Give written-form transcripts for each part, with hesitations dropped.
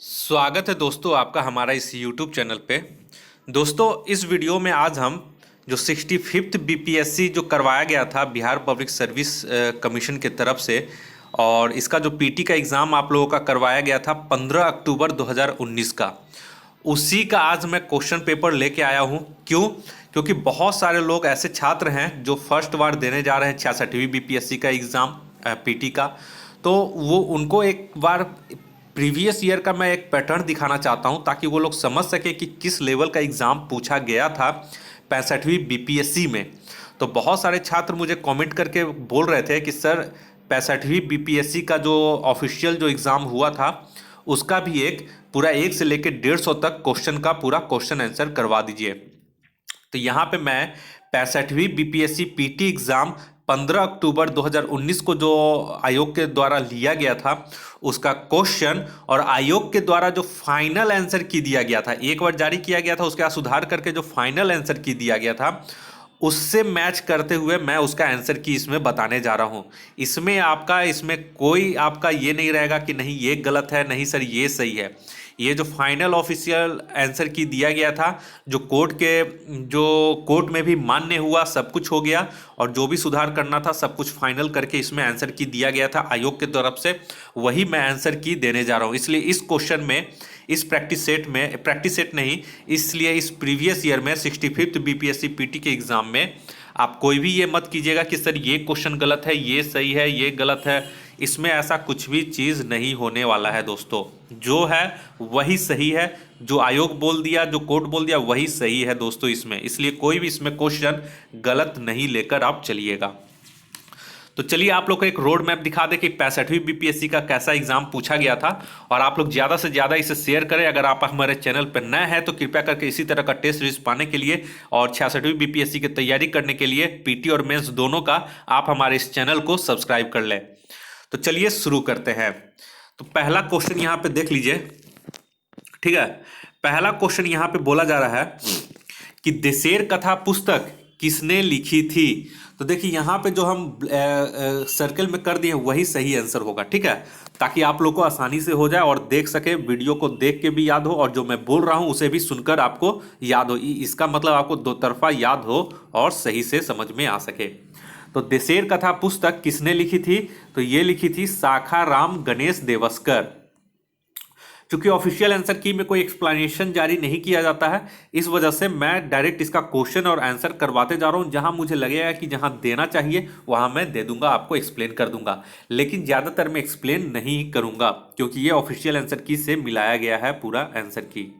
स्वागत है दोस्तों आपका हमारा इस YouTube चैनल पे। दोस्तों इस वीडियो में आज हम जो 65th बीपीएससी जो करवाया गया था बिहार पब्लिक सर्विस कमीशन के तरफ से, और इसका जो पीटी का एग्ज़ाम आप लोगों का करवाया गया था 15 अक्टूबर 2019 का, उसी का आज मैं क्वेश्चन पेपर लेके आया हूँ। क्यों? क्योंकि बहुत सारे लोग ऐसे छात्र हैं जो फर्स्ट बार देने जा रहे हैं 66वीं बीपीएससी का एग्ज़ाम पीटी का, तो वो उनको एक बार प्रीवियस ईयर का मैं एक पैटर्न दिखाना चाहता हूं ताकि वो लोग समझ सके कि किस लेवल का एग्ज़ाम पूछा गया था 65वीं बीपीएससी में। तो बहुत सारे छात्र मुझे कमेंट करके बोल रहे थे कि सर 65वीं बीपीएससी का जो ऑफिशियल जो एग्ज़ाम हुआ था उसका भी एक पूरा 1 से लेकर 150 तक क्वेश्चन का पूरा क्वेश्चन आंसर करवा दीजिए। तो यहाँ पे मैं 65वीं बीपीएससी पीटी एग्ज़ाम 15 अक्टूबर 2019 को जो आयोग के द्वारा लिया गया था उसका क्वेश्चन और आयोग के द्वारा जो फाइनल आंसर की दिया गया था, एक बार जारी किया गया था उसके बाद सुधार करके जो फाइनल आंसर की दिया गया था उससे मैच करते हुए मैं उसका आंसर की इसमें बताने जा रहा हूँ। इसमें कोई आपका ये नहीं रहेगा कि नहीं ये गलत है, नहीं सर ये सही है। ये जो फाइनल ऑफिशियल आंसर की दिया गया था जो कोर्ट में भी मान्य हुआ, सब कुछ हो गया, और जो भी सुधार करना था सब कुछ फाइनल करके इसमें आंसर की दिया गया था आयोग की तरफ से, वही मैं आंसर की देने जा रहा हूँ। इसलिए इस क्वेश्चन में, इस प्रैक्टिस सेट नहीं, इसलिए इस प्रीवियस ईयर में 65th बीपीएससी पीटी के एग्ज़ाम में आप कोई भी ये मत कीजिएगा कि सर ये क्वेश्चन गलत है, ये सही है, ये गलत है। इसमें ऐसा कुछ भी चीज़ नहीं होने वाला है दोस्तों। जो है वही सही है, जो आयोग बोल दिया, जो कोर्ट बोल दिया वही सही है दोस्तों इसमें। इसलिए कोई भी इसमें क्वेश्चन गलत नहीं लेकर आप चलिएगा। तो चलिए आप लोग को एक रोड मैप दिखा दे कि 65वीं बीपीएससी का कैसा एग्जाम पूछा गया था, और आप लोग ज़्यादा से ज़्यादा इसे शेयर करें। अगर आप हमारे चैनल पर नए हैं तो कृपया करके इसी तरह का टेस्ट सीरीज पाने के लिए और 66वीं बीपीएससी की तैयारी करने के लिए पीटी और मेंस दोनों का आप हमारे इस चैनल को सब्सक्राइब कर लें। तो चलिए शुरू करते हैं। तो पहला क्वेश्चन यहाँ पे देख लीजिए, ठीक है। पहला क्वेश्चन यहाँ पे बोला जा रहा है कि देशेर कथा पुस्तक किसने लिखी थी। तो देखिए यहाँ पे जो हम सर्कल में कर दिए वही सही आंसर होगा, ठीक है, ताकि आप लोग को आसानी से हो जाए और देख सके, वीडियो को देख के भी याद हो और जो मैं बोल रहा हूँ उसे भी सुनकर आपको याद हो। इसका मतलब आपको दो तरफा याद हो और सही से समझ में आ सके। तो देशेर कथा पुस्तक किसने लिखी थी? तो ये लिखी थी साखाराम गणेश देवस्कर। चूंकि ऑफिशियल आंसर की में कोई एक्सप्लेनेशन जारी नहीं किया जाता है, इस वजह से मैं डायरेक्ट इसका क्वेश्चन और आंसर करवाते जा रहा हूं। जहां मुझे लगेगा कि जहां देना चाहिए वहां मैं दे दूंगा, आपको एक्सप्लेन कर दूंगा, लेकिन ज़्यादातर मैं एक्सप्लेन नहीं करूंगा क्योंकि ये ऑफिशियल आंसर की से मिलाया गया है पूरा आंसर की,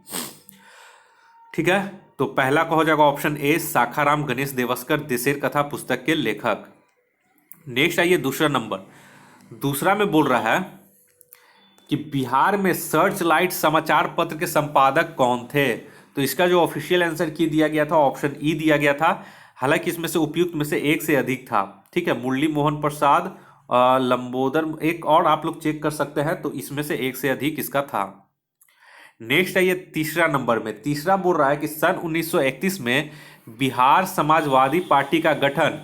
ठीक है। तो पहला का हो जाएगा ऑप्शन ए, साखाराम गणेश देवस्कर देशेर कथा पुस्तक के लेखक। नेक्स्ट आइए दूसरा नंबर। दूसरा में बोल रहा है कि बिहार में सर्च लाइट समाचार पत्र के संपादक कौन थे। तो इसका जो ऑफिशियल आंसर की दिया गया था ऑप्शन ई दिया गया था। हालांकि इसमें से उपयुक्त में से एक से अधिक था, ठीक है। मुरली मोहन प्रसाद, लंबोदर, एक और आप लोग चेक कर सकते हैं। तो इसमें से एक से अधिक इसका था। नेक्स्ट है ये तीसरा नंबर में। तीसरा बोल रहा है कि सन 1931 में बिहार समाजवादी पार्टी का गठन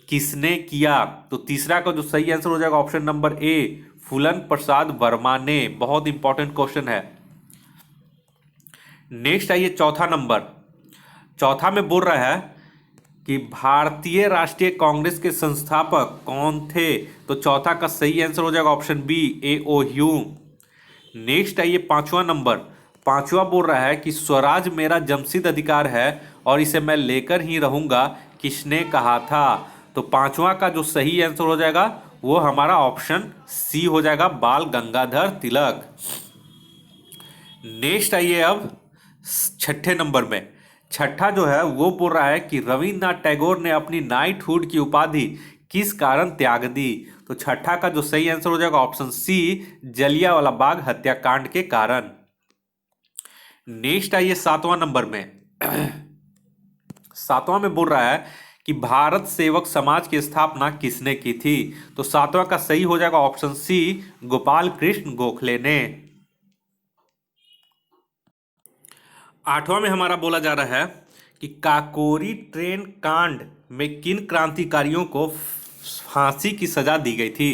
किसने किया। तो तीसरा का जो सही आंसर हो जाएगा ऑप्शन नंबर ए, फूलन प्रसाद वर्मा ने। बहुत इंपॉर्टेंट क्वेश्चन है। नेक्स्ट आइए चौथा नंबर। चौथा में बोल रहा है कि भारतीय राष्ट्रीय कांग्रेस के संस्थापक कौन थे। तो चौथा का सही आंसर हो जाएगा ऑप्शन बी, ए ओ ह्यूम। नेक्स्ट आइए पांचवा नंबर। पांचवा बोल रहा है कि स्वराज मेरा जमसिद अधिकार है और इसे मैं लेकर ही रहूंगा, किसने कहा था। तो पांचवा का जो सही आंसर हो जाएगा वो हमारा ऑप्शन सी हो जाएगा, बाल गंगाधर तिलक। नेक्स्ट आइए अब छठे नंबर में। छठा जो है वो बोल रहा है कि रविन्द्रनाथ टैगोर ने अपनी नाइटहुड की उपाधि किस कारण त्याग दी। तो छठा का जो सही आंसर हो जाएगा ऑप्शन सी, जलियांवाला बाग हत्याकांड के कारण। नेक्स्ट आइए सातवां नंबर में। सातवां में बोल रहा है कि भारत सेवक समाज की स्थापना किसने की थी। तो सातवां का सही हो जाएगा ऑप्शन सी, गोपाल कृष्ण गोखले ने। आठवां में हमारा बोला जा रहा है कि काकोरी ट्रेन कांड में किन क्रांतिकारियों को फांसी की सजा दी गई थी।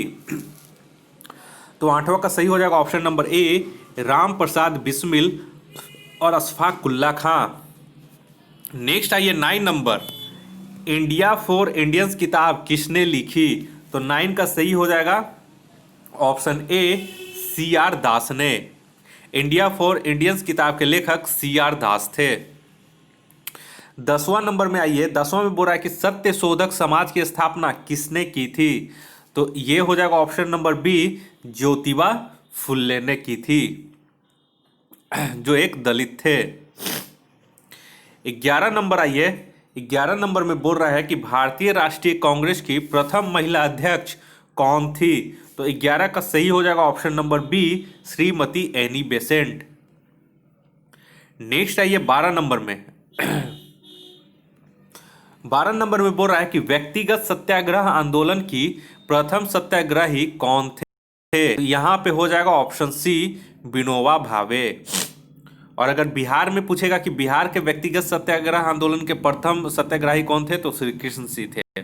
तो आठवां का सही हो जाएगा ऑप्शन नंबर ए, राम प्रसाद बिस्मिल और अशफाक उल्ला खां। नेक्स्ट आइए 9 नंबर, इंडिया फॉर इंडियंस किताब किसने लिखी? तो 9 का सही हो जाएगा ऑप्शन ए CR दास ने। इंडिया फॉर इंडियंस किताब के लेखक CR दास थे। 10वां नंबर में आइए, 10वां में बोल रहा है कि सत्य शोधक समाज की स्थापना किसने की थी? तो ये हो जाएगा ऑप्शन नंबर बी, ज्योतिबा फुल्ले ने की थी, जो एक दलित थे। 11 नंबर आइए, 11 नंबर में बोल रहा है कि भारतीय राष्ट्रीय कांग्रेस की प्रथम महिला अध्यक्ष कौन थी? तो 11 का सही हो जाएगा option number B, Shrimati Annie Besant. Next आइए 12 नंबर में, 12 नंबर में बोल रहा है कि व्यक्तिगत सत्याग्रह आंदोलन की प्रथम सत्याग्रही कौन थे? यहां पे हो जाएगा ऑप्शन सी, विनोबा भावे। और अगर बिहार में पूछेगा कि बिहार के व्यक्तिगत सत्याग्रह आंदोलन के प्रथम सत्याग्रही कौन थे, तो श्री कृष्ण सिंह थे।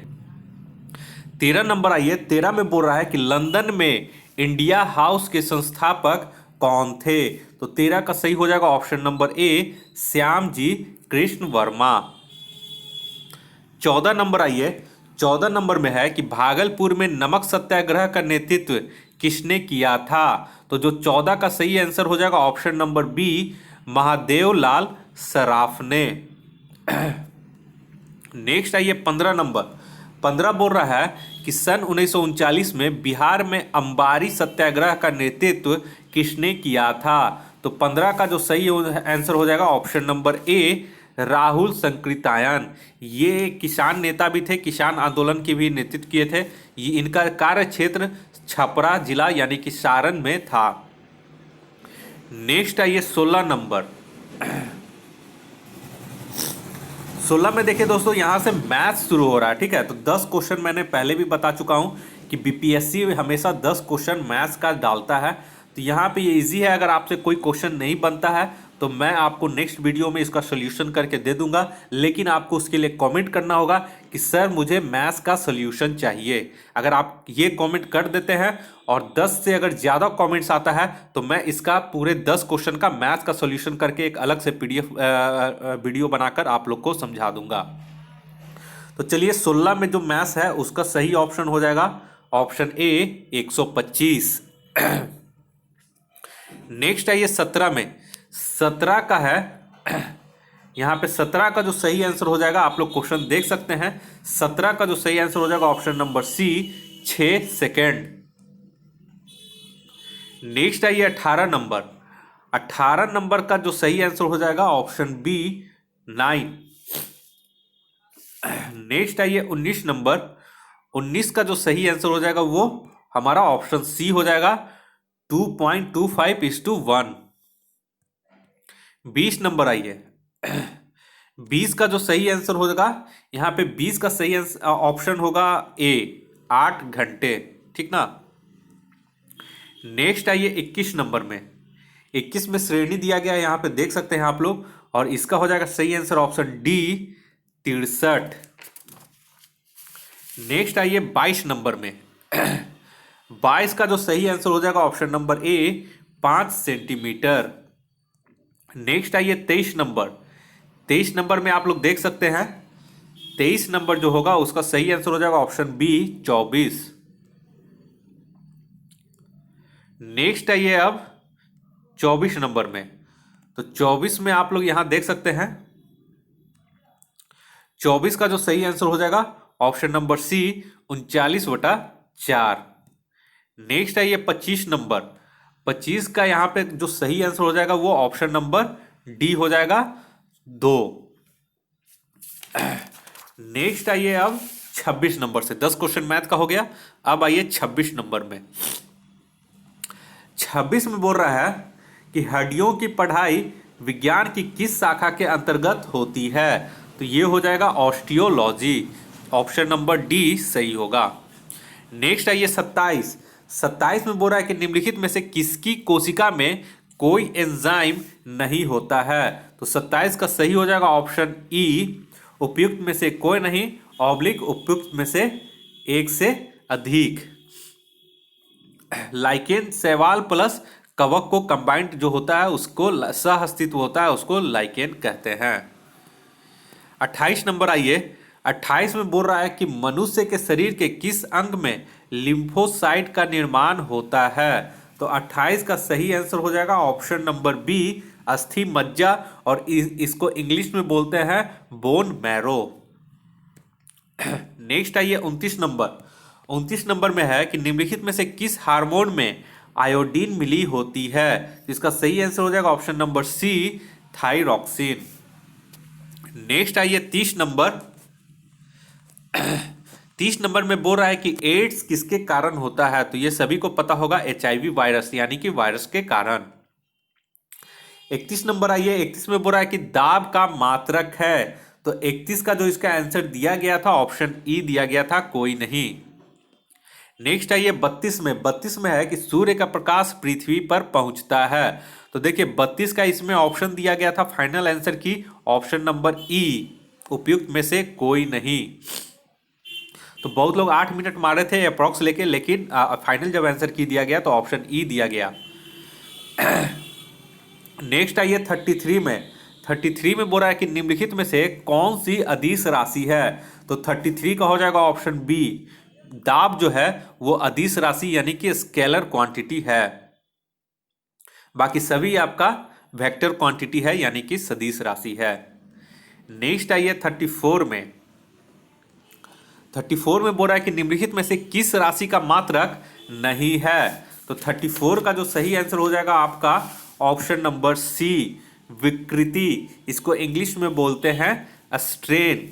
13 नंबर आइए, 13 में बोल रहा है कि लंदन में इंडिया हाउस के संस्थापक कौन थे? तो 13 का सही हो जाएगा option number A, Shyam ji Krishna Varma. 14 नंबर आइए, 14 नंबर में है कि भागलपुर में नमक सत्याग्रह का नेतृत्व किसने किया था? तो जो 14 का सही आंसर हो जाएगा ऑप्शन नंबर बी, महादेव लाल सराफ ने। नेक्स्ट आइए 15 नंबर, 15 बोल रहा है कि सन 1939 में बिहार में अंबारी सत्याग्रह का नेतृत्व किसने किया था? तो 15 का जो सही आंसर हो जाएगा ऑप्शन नंबर ए, राहुल संकृतायन। ये किसान नेता भी थे, किसान आंदोलन के भी नेतृत्व किए थे। ये इनका कार्य क्षेत्र छपरा जिला यानी कि सारण में था। नेक्स्ट आइए 16 नंबर, 16 में देखिए दोस्तों, यहां से मैथ्स शुरू हो रहा है, ठीक है। तो 10 क्वेश्चन मैंने पहले भी बता चुका हूं कि बीपीएससी हमेशा 10 क्वेश्चन मैथ्स का डालता है। तो यहाँ पे ये इजी है, अगर आपसे कोई क्वेश्चन नहीं बनता है तो मैं आपको नेक्स्ट वीडियो में इसका सोल्यूशन करके दे दूंगा, लेकिन आपको उसके लिए कमेंट करना होगा कि सर मुझे मैथ्स का सोल्यूशन चाहिए। अगर आप ये कमेंट कर देते हैं और 10 से अगर ज़्यादा कमेंट्स आता है तो मैं इसका पूरे 10 क्वेश्चन का मैथ्स का सोल्यूशन करके एक अलग से PDF वीडियो बनाकर आप लोग को समझा दूंगा। तो चलिए 16 में जो मैथ्स है उसका सही ऑप्शन हो जाएगा ऑप्शन ए, 125। नेक्स्ट आइए 17 में, 17 का है, यहाँ पे 17 का जो सही आंसर हो जाएगा, आप लोग क्वेश्चन देख सकते हैं। 17 का जो सही आंसर हो जाएगा option number C, 6 second. Next आइए 18 नंबर, 18 नंबर का जो सही आंसर हो जाएगा ऑप्शन बी, 9। नेक्स्ट आइए 19 नंबर, 19 का जो सही आंसर हो जाएगा वो हमारा ऑप्शन सी हो जाएगा, 2.25:1। 20 नंबर आइए, 20 का जो सही आंसर होगा, यहाँ पे 20 का सही ऑप्शन होगा ए, 8 घंटे, ठीक ना। नेक्स्ट आइए 21 नंबर में, 21 में श्रेणी दिया गया है, यहाँ पे देख सकते हैं आप लोग, और इसका हो जाएगा सही आंसर ऑप्शन डी, 63। नेक्स्ट आइए 22 नंबर में, 22 का जो सही आंसर हो जाएगा ऑप्शन नंबर ए, 5 सेंटीमीटर। नेक्स्ट आइए 23 नंबर, 23 नंबर में आप लोग देख सकते हैं, 23 नंबर जो होगा उसका सही आंसर हो जाएगा ऑप्शन बी, 24। नेक्स्ट आइए अब 24 नंबर में, तो 24 में आप लोग यहां देख सकते हैं, 24 का जो सही आंसर हो जाएगा ऑप्शन नंबर सी, 39/4। नेक्स्ट आइए 25 नंबर, 25 का यहां पे जो सही आंसर हो जाएगा वो ऑप्शन नंबर डी हो जाएगा, 2। नेक्स्ट आइए अब 26 नंबर से, 10 क्वेश्चन मैथ का हो गया। अब आइए 26 नंबर में, 26 में बोल रहा है कि हड्डियों की पढ़ाई विज्ञान की किस शाखा के अंतर्गत होती है? तो ये हो जाएगा ऑस्टियोलॉजी, ऑप्शन नंबर डी सही होगा। नेक्स्ट आइए 27, 27 में बोल रहा है कि निम्नलिखित में से किसकी कोशिका में कोई एंजाइम नहीं होता है? तो 27 का सही हो जाएगा ऑप्शन ई, उपयुक्त में से कोई नहीं, ऑब्लिक उपयुक्त में से एक से अधिक। लाइकेन, शैवाल प्लस कवक को कंबाइंड जो होता है उसको सह अस्तित्व होता है उसको लाइकेन कहते हैं। 28 नंबर आइए। 28 में बोल रहा है कि मनुष्य के शरीर के किस अंग में लिम्फोसाइट का निर्माण होता है। तो 28 का सही आंसर हो जाएगा ऑप्शन नंबर बी, अस्थि मज्जा, और इसको इंग्लिश में बोलते हैं बोन मैरो। नेक्स्ट आइए 29 नंबर। 29 नंबर में है कि निम्नलिखित में से किस हार्मोन में आयोडीन मिली होती है। इसका सही आंसर हो जाएगा option number C, thyroxine. Next आइए 30 नंबर। 30 नंबर में बोल रहा है कि एड्स किसके कारण होता है। तो ये सभी को पता होगा, HIV वायरस यानी कि वायरस के कारण। 31 नंबर आइए। 31 में बोल रहा है कि दाब का मात्रक है। तो 31 का जो इसका आंसर दिया गया था ऑप्शन ई दिया गया था, कोई नहीं। नेक्स्ट आइए 32 में। 32 में है कि सूर्य का प्रकाश पृथ्वी पर पहुंचता है। तो देखिए 32 का इसमें ऑप्शन दिया गया था फाइनल आंसर की ऑप्शन नंबर ई, उपयुक्त में से कोई नहीं। तो बहुत लोग 8 मिनट मारे थे अप्रॉक्स लेके, लेकिन फाइनल जब आंसर की दिया गया तो ऑप्शन ई दिया गया। नेक्स्ट आइए 33 में। 33 में बोल रहा है कि निम्नलिखित में से कौन सी अदिश राशि है। तो 33 का हो जाएगा ऑप्शन बी, दाब जो है वो अदिश राशि यानी कि स्केलर क्वांटिटी है। बाकी सभी आपका वेक्टर क्वांटिटी है यानी कि सदिश राशि है। नेक्स्ट आइए 34 में। 34 में बोल रहा है कि निम्नलिखित में से किस राशि का मात्रक नहीं है। तो 34 का जो सही आंसर हो जाएगा आपका ऑप्शन नंबर सी, विकृति। इसको इंग्लिश में बोलते हैं स्ट्रेन,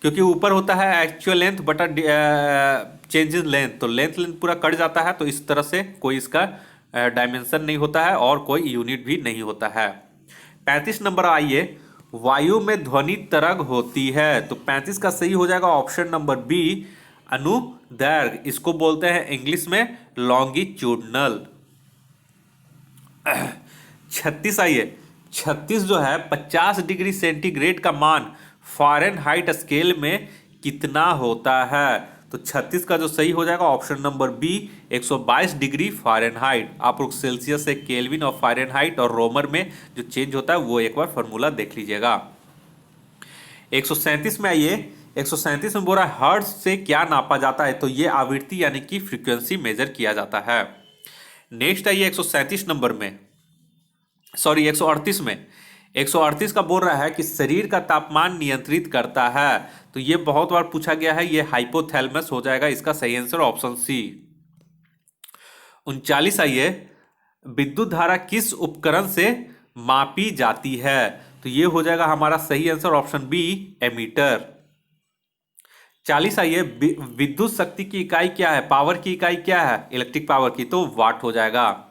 क्योंकि ऊपर होता है एक्चुअल लेंथ बटा चेंज इन लेंथ, तो लेंथ पूरा कट जाता है। तो इस तरह से कोई इसका डायमेंशन नहीं होता है और कोई यूनिट भी नहीं होता है। 35 नंबर आइए। वायु में ध्वनि तरंग होती है। तो 35 का सही हो जाएगा ऑप्शन नंबर बी, अनुदैर्घ्य। इसको बोलते हैं इंग्लिश में लॉन्गिट्यूडनल। 36 आइए। 36 जो है 50 डिग्री सेंटीग्रेड का मान फ़ारेनहाइट स्केल में कितना होता है। तो 36 का जो सही हो जाएगा option number B, 122 degree Fahrenheit. आप लोग सेल्सियस से केल्विन और फ़ारेनहाइट और रोमर में जो चेंज होता है वो एक बार फॉर्मूला देख लीजिएगा। 137 में आइए। 137 में बोल रहा है हर्ट्ज से क्या नापा जाता है। तो ये आवृत्ति यानी कि फ्रीक्वेंसी मेजर किया जाता है। नेक्स्ट आइए 137 नंबर में, सॉरी 138 में। 138 का बोल रहा है कि शरीर का तापमान नियंत्रित करता है। तो ये बहुत बार पूछा गया है, ये हाइपोथैलेमस हो जाएगा। इसका सही आंसर ऑप्शन सी। 39 आइए। विद्युत धारा किस उपकरण से मापी जाती है। तो ये हो जाएगा हमारा सही आंसर ऑप्शन बी, एमीटर। 40 आइए। विद्युत शक्ति की इकाई क्या है, पावर की इकाई क्या है, इलेक्ट्रिक पावर की, तो वाट हो जाएगा।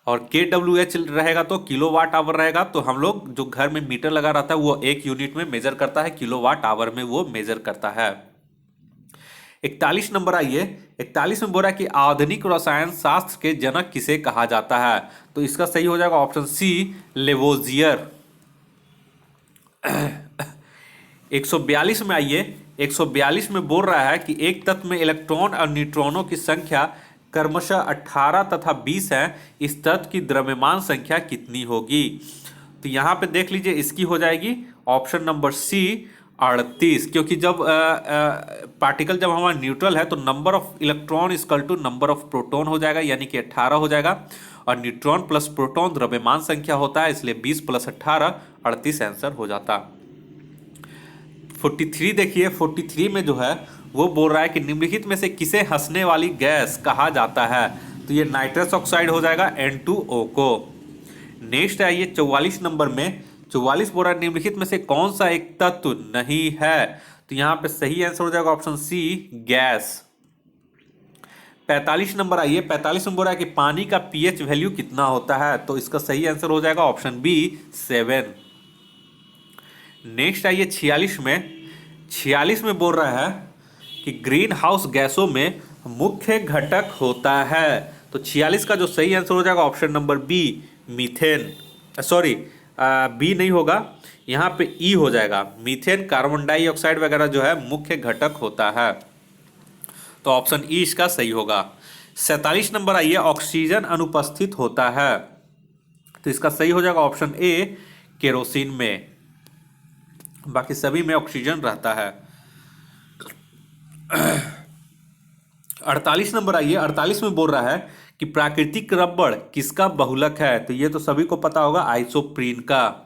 और KWH रहेगा तो किलो वाट आवर रहेगा। तो हम लोग जो घर में मीटर लगा रहता है वो एक यूनिट में मेजर करता है, किलो वाट आवर में वो मेजर करता है। 41 नंबर आइए। 41 में बोल रहा है कि आधुनिक रसायन शास्त्र के जनक किसे कहा जाता है। तो इसका सही हो जाएगा ऑप्शन सी, लेवोजियर। 142 में आइए। 142 में बोल रहा है कि एक तत्व में इलेक्ट्रॉन और न्यूट्रॉनों की संख्या क्रमशः 18 तथा 20 है। इस तत्व की द्रव्यमान संख्या कितनी होगी। तो यहाँ पे देख लीजिए, इसकी हो जाएगी ऑप्शन नंबर सी, 38। क्योंकि जब पार्टिकल जब हमारा न्यूट्रल है तो number of electron equal to number of proton हो जाएगा, यानी कि 18 हो जाएगा। और न्यूट्रॉन प्लस प्रोटॉन द्रव्यमान संख्या होता है, इसलिए 20 + 18 38 आंसर हो जाता। 43 देखिए। 43 में जो है वो बोल रहा है कि निम्नलिखित में से किसे हंसने वाली गैस कहा जाता है। तो ये नाइट्रस ऑक्साइड हो जाएगा, N2O को। नेक्स्ट आइए 44 नंबर में। 44 बोल रहा है निम्नलिखित में से कौन सा एक तत्व नहीं है। तो यहाँ पे सही आंसर हो जाएगा ऑप्शन सी, गैस। 45 नंबर आइए। 45 में बोल रहा है कि पानी का pH वैल्यू कितना होता है। तो इसका सही आंसर हो जाएगा ऑप्शन बी, 7। नेक्स्ट आइए 46 में। 46 में बोल रहा है कि ग्रीन हाउस गैसों में मुख्य घटक होता है। तो 46 का जो सही आंसर हो जाएगा option number B, methane. Sorry, B नहीं होगा, यहाँ पे ई हो जाएगा। मीथेन, कार्बन डाइऑक्साइड वगैरह जो है मुख्य घटक होता है। तो ऑप्शन ई इसका सही होगा। 47 नंबर आइए, ऑक्सीजन अनुपस्थित होता है, तो इसका सही हो जाएगा ऑप्शन ए केरोसिन में, बाकी सभी में ऑक्सीजन रहता है। 48 नंबर आइए, 48 में बोल रहा है कि प्राकृतिक रबड़ किसका बहुलक है, तो ये तो सभी को पता होगा, आइसोप्रीन का।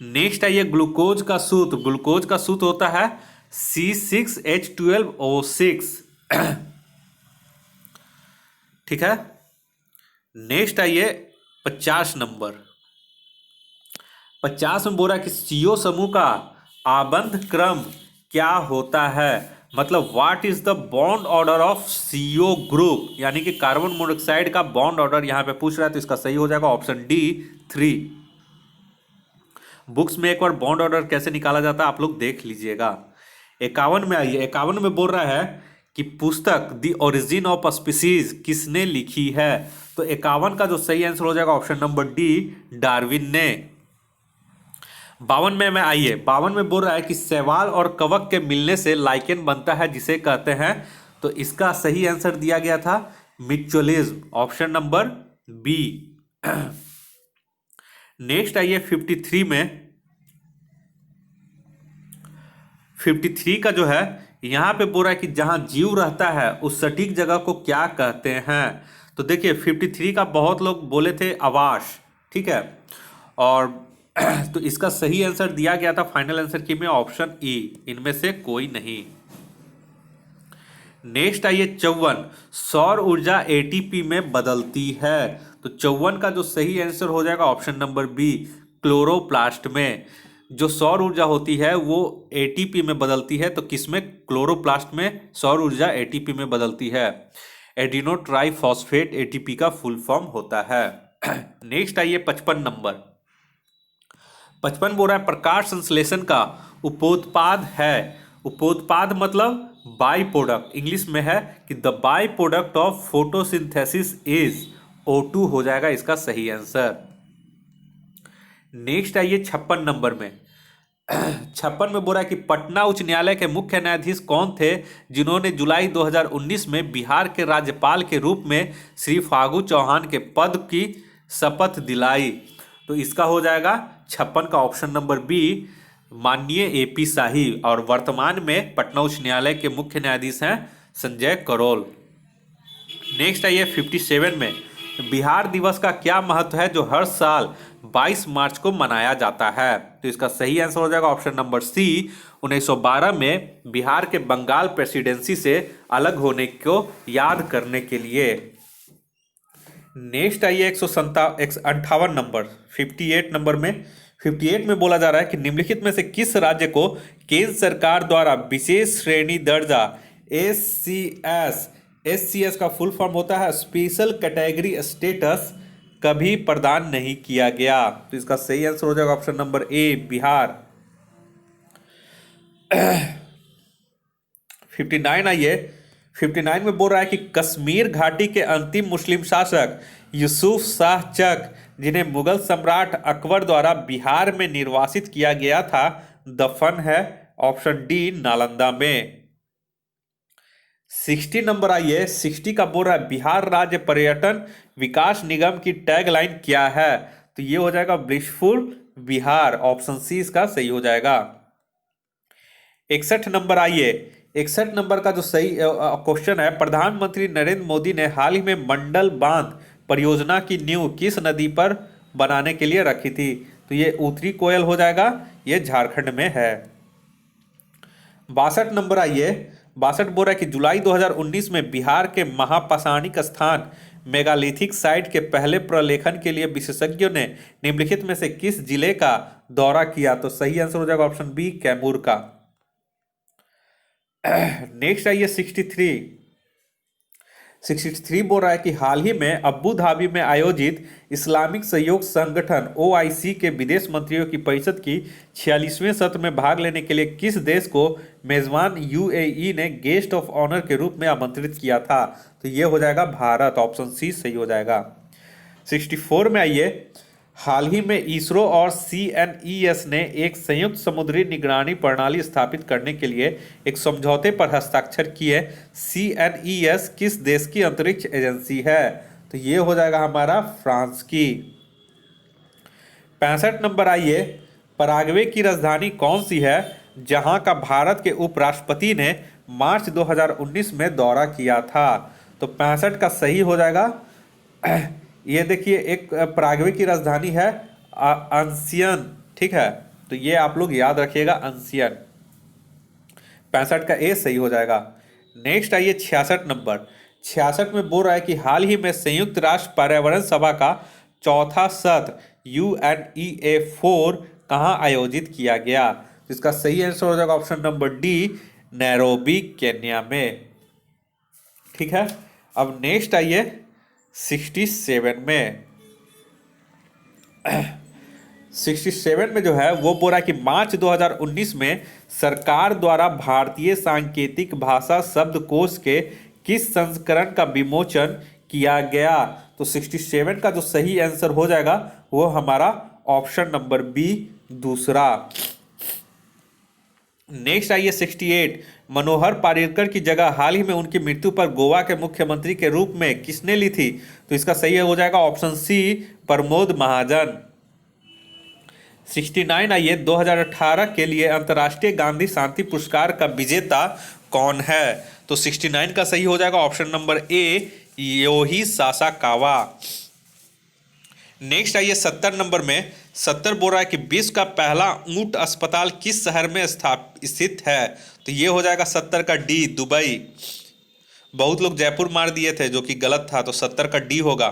नेक्स्ट आइए, ग्लूकोज का सूत्र, ग्लूकोज का सूत्र होता है C6H12O6। ठीक है। नेक्स्ट आइए 50 नंबर, 50 में बोल रहा है कि सीओ समूह का आबंध क्रम क्या होता है, मतलब what is the bond order of CO group, यानी कि कार्बन मोनोऑक्साइड का बॉन्ड ऑर्डर यहां पे पूछ रहा है, तो इसका सही हो जाएगा ऑप्शन डी 3। बुक्स में एक बार बॉन्ड ऑर्डर कैसे निकाला जाता है आप लोग देख लीजिएगा। 51 में आइए, 51 में बोल रहा है कि पुस्तक द ओरिजिन ऑफ स्पीसीज किसने लिखी है, तो 51 का जो सही आंसर हो जाएगा ऑप्शन नंबर डी डार्विन ने। 52 में आइए, 52 में बोल रहा है कि शैवाल और कवक के मिलने से लाइकेन बनता है जिसे कहते हैं, तो इसका सही आंसर दिया गया था mutualism, option number B. Next आइए 53 में, 53 का जो है यहां पे बोल रहा है कि जहां जीव रहता है उस सटीक जगह को क्या कहते हैं, तो देखिए 53 का बहुत लोग बोले थे आवास, ठीक है, और तो इसका सही आंसर दिया गया था फाइनल आंसर की में ऑप्शन ई, इनमें से कोई नहीं। नेक्स्ट आइए 54, सौर ऊर्जा एटीपी में बदलती है, तो 54 का जो सही आंसर हो जाएगा ऑप्शन नंबर बी क्लोरोप्लास्ट में। जो सौर ऊर्जा होती है वो एटीपी में बदलती है, तो किसमें, क्लोरोप्लास्ट में सौर ऊर्जा एटीपी में बदलती है। एडिनो ट्राइफॉस्फेट एटीपी का फुल फॉर्म होता है। नेक्स्ट आइए 55 नंबर, 55 बोल रहा है प्रकाश संश्लेषण का उपोत्पाद है, उपोत्पाद मतलब बाई प्रोडक्ट, इंग्लिश में है कि the by product of photosynthesis is O2 हो जाएगा इसका सही आंसर। नेक्स्ट आइए 56 नंबर में, 56 में बोल रहा है कि पटना उच्च न्यायालय के मुख्य न्यायाधीश कौन थे जिन्होंने जुलाई 2019 में बिहार के राज्यपाल के रूप में श्री फागू चौहान के पद की शपथ दिलाई, तो इसका हो जाएगा 56 का ऑप्शन नंबर बी माननीय AP शाही, और वर्तमान में पटना उच्च न्यायालय के मुख्य न्यायाधीश हैं संजय करोल। नेक्स्ट आइए 57 में, बिहार दिवस का क्या महत्व है जो हर साल 22 मार्च को मनाया जाता है, तो इसका सही आंसर हो जाएगा ऑप्शन नंबर सी 1912 में बिहार के बंगाल प्रेसिडेंसी से अलग होने को याद करने के लिए। नेक्स्ट आइए 158 नंबर, 58 नंबर में, 58 में बोला जा रहा है कि निम्नलिखित में से किस राज्य को केंद्र सरकार द्वारा विशेष श्रेणी दर्जा SCS का फुल फॉर्म होता है स्पेशल कैटेगरी स्टेटस कभी प्रदान नहीं किया गया, तो इसका सही आंसर हो जाएगा ऑप्शन नंबर ए बिहार। 59 आइए, 59 में बोल रहा है कि कश्मीर घाटी के अंतिम मुस्लिम शासक यूसुफ शाह चक जिन्हें मुगल सम्राट अकबर द्वारा बिहार में निर्वासित किया गया था दफन है ऑप्शन डी नालंदा में। 60 नंबर आइए, 60 का बोल रहा है बिहार राज्य पर्यटन विकास निगम की टैगलाइन क्या है, तो ये हो जाएगा ब्लिसफुल बिहार, ऑप्शन सी इसका सही हो जाएगा। 61 नंबर आइए, 61 नंबर का जो सही क्वेश्चन है, प्रधानमंत्री नरेंद्र मोदी ने हाल ही में मंडल बांध परियोजना की नींव किस नदी पर बनाने के लिए रखी थी, तो ये ऊतरी कोयल हो जाएगा, ये झारखंड में है। 62 नंबर आइए, 62 बोल रहा है कि जुलाई 2019 में बिहार के महापाषाणिक स्थान मेगालिथिक साइट के पहले प्रलेखन के लिए विशेषज्ञों ने निम्नलिखित में से किस जिले का दौरा किया, तो सही आंसर हो जाएगा ऑप्शन बी कैमूर का। नेक्स्ट आइए 63 बोल रहा है कि हाल ही में अबू धाबी में आयोजित इस्लामिक सहयोग संगठन OIC के विदेश मंत्रियों की परिषद की 46वें सत्र में भाग लेने के लिए किस देश को मेजबान UAE ने गेस्ट ऑफ ऑनर के रूप में आमंत्रित किया था, तो ये हो जाएगा भारत, ऑप्शन सी सही हो जाएगा। 64 में आइए, हाल ही में इसरो और CNES ने एक संयुक्त समुद्री निगरानी प्रणाली स्थापित करने के लिए एक समझौते पर हस्ताक्षर किए। CNES किस देश की अंतरिक्ष एजेंसी है? तो ये हो जाएगा हमारा फ्रांस की। 65 नंबर आइए, पराग्वे की राजधानी कौन सी है जहां का भारत के उपराष्ट्रपति ने मार्च 2019 में दौरा किया था? तो 65 का सही हो जाएगा ये देखिए, एक पराग्वे की राजधानी है अंसियन, ठीक है, तो ये आप लोग याद रखिएगा, अंसियन। 65 का ए सही हो जाएगा। नेक्स्ट आइए 66 नंबर। 66 में बोल रहा है कि हाल ही में संयुक्त राष्ट्र पर्यावरण सभा का चौथा सत्र UNEA4 कहाँ आयोजित किया गया? तो इसका सही आंसर हो जाएगा option number D, Nairobi Kenya में, ठीक है। अब नेक्स्ट आइए 67 में। 67 में जो है वो बोल रहा है कि मार्च 2019 में सरकार द्वारा भारतीय सांकेतिक भाषा शब्दकोश के किस संस्करण का विमोचन किया गया? तो 67 का जो सही आंसर हो जाएगा वो हमारा ऑप्शन नंबर बी, दूसरा। नेक्स्ट आइए 68। मनोहर पारिकर की जगह हाल ही में उनकी मृत्यु पर गोवा के मुख्यमंत्री के रूप में किसने ली थी? तो इसका सही हो जाएगा ऑप्शन सी, प्रमोद महाजन। 69 आइए, 2018 के लिए अंतर्राष्ट्रीय गांधी शांति पुरस्कार का विजेता कौन है? तो 69 का सही हो जाएगा ऑप्शन नंबर ए, योही सासाकावा। नेक्स्ट आइए 70 नंबर में। 70 बोल रहा है कि विश्व का पहला ऊंट अस्पताल किस शहर में स्थित है? तो ये हो जाएगा 70 का डी, दुबई। बहुत लोग जयपुर मार दिए थे जो कि गलत था, तो 70 का डी होगा।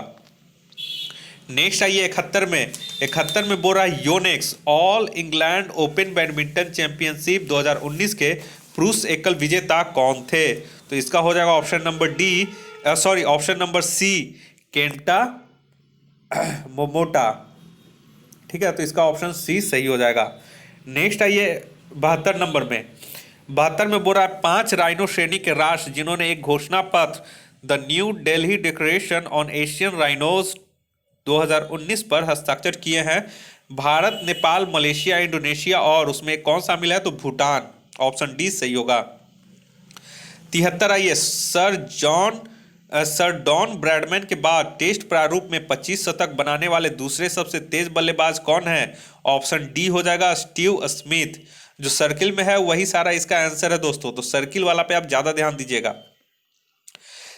नेक्स्ट आइए 71 में। 71 में बोल रहा है Yonex all England open badminton championship 2019 के पुरुष एकल विजेता कौन थे? तो इसका हो जाएगा option number D, sorry option number C, Kento Momota, ठीक है, तो इसका ऑप्शन सी सही हो जाएगा। नेक्स्ट आइए 72 नंबर में। 72 में बोल रहा है 5 राइनो श्रेणी के राष्ट्र जिन्होंने एक घोषणा पत्र the new Delhi declaration on Asian rhinos 2019 पर हस्ताक्षर किए हैं। भारत, नेपाल, मलेशिया, इंडोनेशिया और उसमें कौन शामिल है? तो भूटान। ऑप्शन डी सही होगा। 73 आइए, सर डॉन ब्रैडमैन के बाद टेस्ट प्रारूप में 25 शतक बनाने वाले दूसरे सबसे तेज बल्लेबाज कौन है? ऑप्शन डी हो जाएगा स्टीव स्मिथ। जो सर्किल में है वही सारा इसका आंसर है दोस्तों, तो सर्किल वाला पे आप ज्यादा ध्यान दीजिएगा।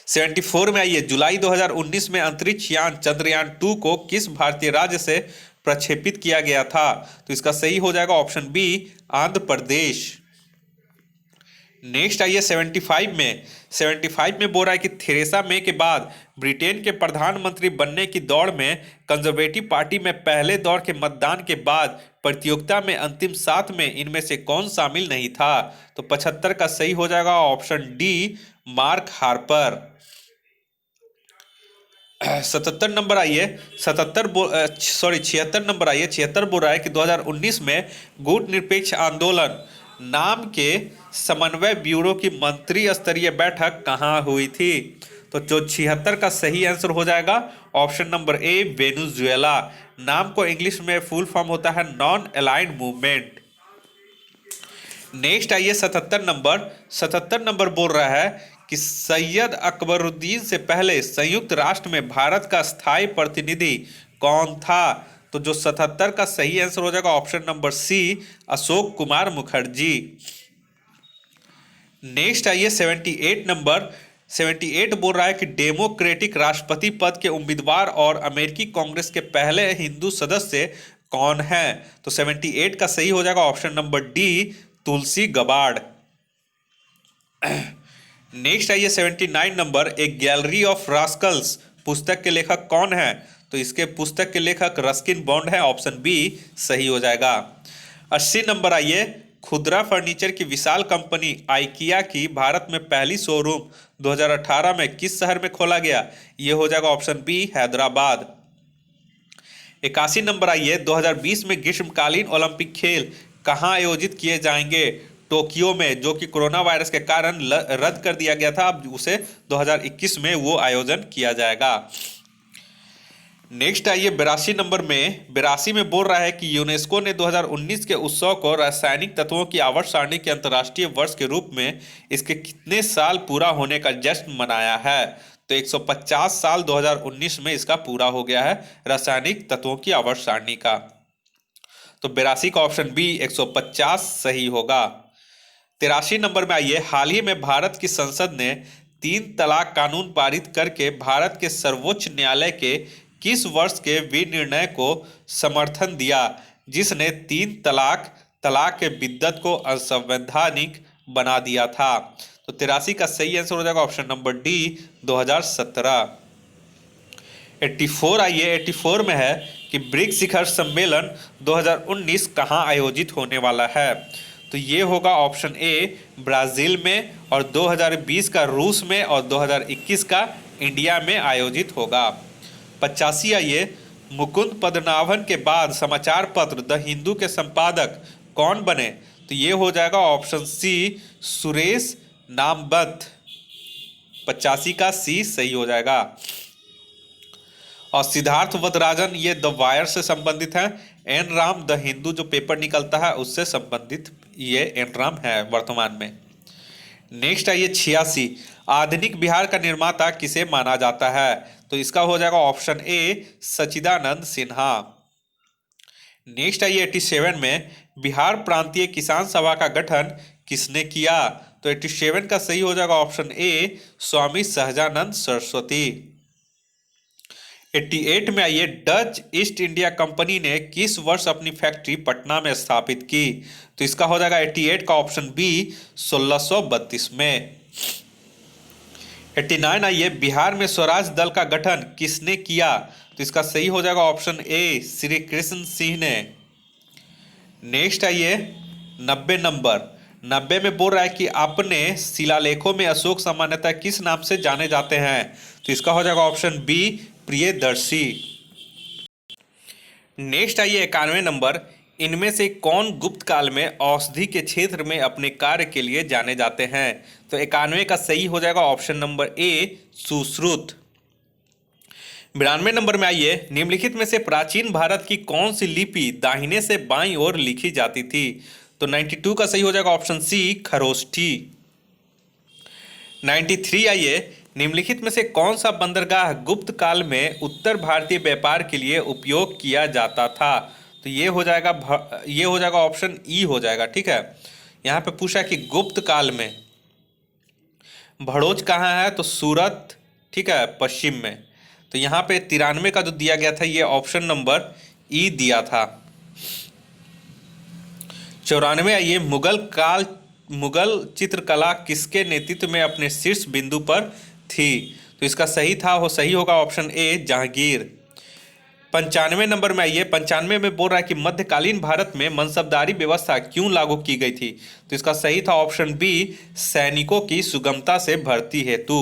74 में आइए, जुलाई 2019 में अंतरिक्ष यान चंद्रयान 2 को किस भारतीय राज्य से प्रक्षेपित किया गया था? तो इसका सही हो जाएगा option B, Andhra Pradesh. Next आइए 75 में। 75 में बोल रहा है कि थेरेसा मे के बाद ब्रिटेन के प्रधानमंत्री बनने की दौड़ में कंजर्वेटिव पार्टी में पहले दौर के मतदान के बाद प्रतियोगिता में अंतिम 7 में इनमें से कौन शामिल नहीं था? तो 75 का सही हो जाएगा option D, mark Harper. 77 number आइए, 76 नंबर आइए। 76 बोल रहा है कि 2019 में गुट निरपेक्ष आंदोलन नाम के समन्वय ब्यूरो की मंत्री स्तरीय बैठक कहाँ हुई थी? तो जो 76 का सही आंसर हो जाएगा ऑप्शन नंबर ए, वेनेजुएला। नाम को इंग्लिश में फुल फॉर्म होता है नॉन अलाइंड मूवमेंट। नेक्स्ट आइए 77 नंबर। 77 नंबर बोल रहा है कि सैयद अकबरुद्दीन से पहले संयुक्त राष्ट्र में भारत का स्थायी प्रतिनिधि कौन था? तो जो 77 का सही आंसर हो जाएगा option number C, Ashok Kumar Mukherjee. Next आइए 78 नंबर। 78 बोल रहा है कि डेमोक्रेटिक राष्ट्रपति पद के उम्मीदवार और अमेरिकी कांग्रेस के पहले हिंदू सदस्य कौन है? तो 78 का सही हो जाएगा ऑप्शन नंबर डी, तुलसी गबार्ड। नेक्स्ट आइए 79 नंबर। एक गैलरी ऑफ रास्कल्स पुस्तक के लेखक कौन है? तो इसके पुस्तक के लेखक रस्किन बॉन्ड है, ऑप्शन बी सही हो जाएगा। 80 नंबर आइए। खुदरा फर्नीचर की विशाल कंपनी आइकिया की भारत में पहली शोरूम 2018 में किस शहर में खोला गया? यह हो जाएगा ऑप्शन बी, हैदराबाद। 81 नंबर आइए। 2020 में ग्रीष्मकालीन ओलंपिक खेल कहाँ आयोजित किए जाएंगे? टोक्यो में, जो कि कोरोना वायरस के कारण रद्द कर दिया गया था, अब उसे 2021 में वो आयोजन किया जाएगा। नेक्स्ट आइए 82 नंबर में। 82 में बोल रहा है कि यूनेस्को ने 2019 के उत्सव को रासायनिक तत्वों की आवर्त सारणी के अंतर्राष्ट्रीय वर्ष के रूप में इसके कितने साल पूरा होने का जश्न मनाया है? तो 150 साल 2019 में इसका पूरा हो गया है रासायनिक तत्वों की आवर्त सारणी का। तो 82 का ऑप्शन बी 150 सही होगा। 83 नंबर में आइए। हाल ही में भारत की संसद ने 3 तलाक कानून पारित करके भारत के सर्वोच्च न्यायालय के किस वर्ष के विनिर्णय को समर्थन दिया जिसने 3 तलाक के बिद्दत को असंवैधानिक बना दिया था? तो 83 का सही आंसर हो जाएगा ऑप्शन नंबर डी 2017। 84 आइए। 84 में है कि ब्रिक्स शिखर सम्मेलन 2019 कहाँ आयोजित होने वाला है? तो ये होगा ऑप्शन ए ब्राजील में, और 2020 का रूस में, और 2021 का इंडिया में आयोजित होगा। 85 आइए। मुकुंद पद्मनाभन के बाद समाचार पत्र द हिंदू के संपादक कौन बने? तो ये हो जाएगा ऑप्शन सी सुरेश नामवंत। 85 का सी सही हो जाएगा। और सिद्धार्थ वदराजन ये द वायर से संबंधित है। एन राम द हिंदू जो पेपर निकलता है उससे संबंधित ये एन राम है वर्तमान में। नेक्स्ट आइए 86। आधुनिक बिहार का निर्माता किसे माना जाता है? तो इसका हो जाएगा option A Sachchidanand Sinha. Next आइए 87 में। बिहार प्रांतीय किसान सभा का गठन किसने किया? तो 87 का सही हो जाएगा ऑप्शन ए स्वामी सहजानंद सरस्वती। 88 में आइए। डच ईस्ट इंडिया कंपनी ने किस वर्ष अपनी फैक्ट्री पटना में स्थापित की? तो इसका हो जाएगा 88 का ऑप्शन बी 1632 में। 89 आइए। बिहार में स्वराज दल का गठन किसने किया? तो इसका सही हो जाएगा ऑप्शन ए श्री कृष्ण सिंह ने। नेक्स्ट आइए 90 नंबर। 90 में बोल रहा है कि अपने शिलालेखों में अशोक सामान्यतः किस नाम से जाने जाते हैं? तो इसका हो जाएगा ऑप्शन बी प्रियदर्शी। नेक्स्ट आइए 91 नंबर। इनमें से कौन गुप्त काल में औषधि के क्षेत्र में अपने कार्य के लिए जाने जाते हैं? तो 91 का सही हो जाएगा option number A Sushruta. 92 number में आइए। निम्नलिखित में से प्राचीन भारत की कौन सी लिपि दाहिने से बाईं ओर लिखी जाती थी? तो 92 का सही हो जाएगा ऑप्शन सी खरोष्ठी। 93 आइए। निम्नलिखित में से कौन सा बंदरगाह गुप्त काल में उत्तर भारतीय व्यापार के लिए उपयोग किया जाता था? तो ये हो जाएगा ऑप्शन ई हो जाएगा। ठीक है, यहाँ पे पूछा कि गुप्त काल में भड़ोच कहाँ है? तो सूरत, ठीक है, पश्चिम में। तो यहाँ पे 93 का जो दिया गया था ये ऑप्शन नंबर ई दिया था। 94 आइए। मुगल चित्रकला किसके नेतृत्व में अपने शीर्ष बिंदु पर थी? तो इसका सही होगा ऑप्शन ए जहांगीर। 95 नंबर में आइए। 95 में बोल रहा है कि मध्यकालीन भारत में मनसबदारी व्यवस्था क्यों लागू की गई थी? तो इसका सही था ऑप्शन बी सैनिकों की सुगमता से भर्ती हेतु।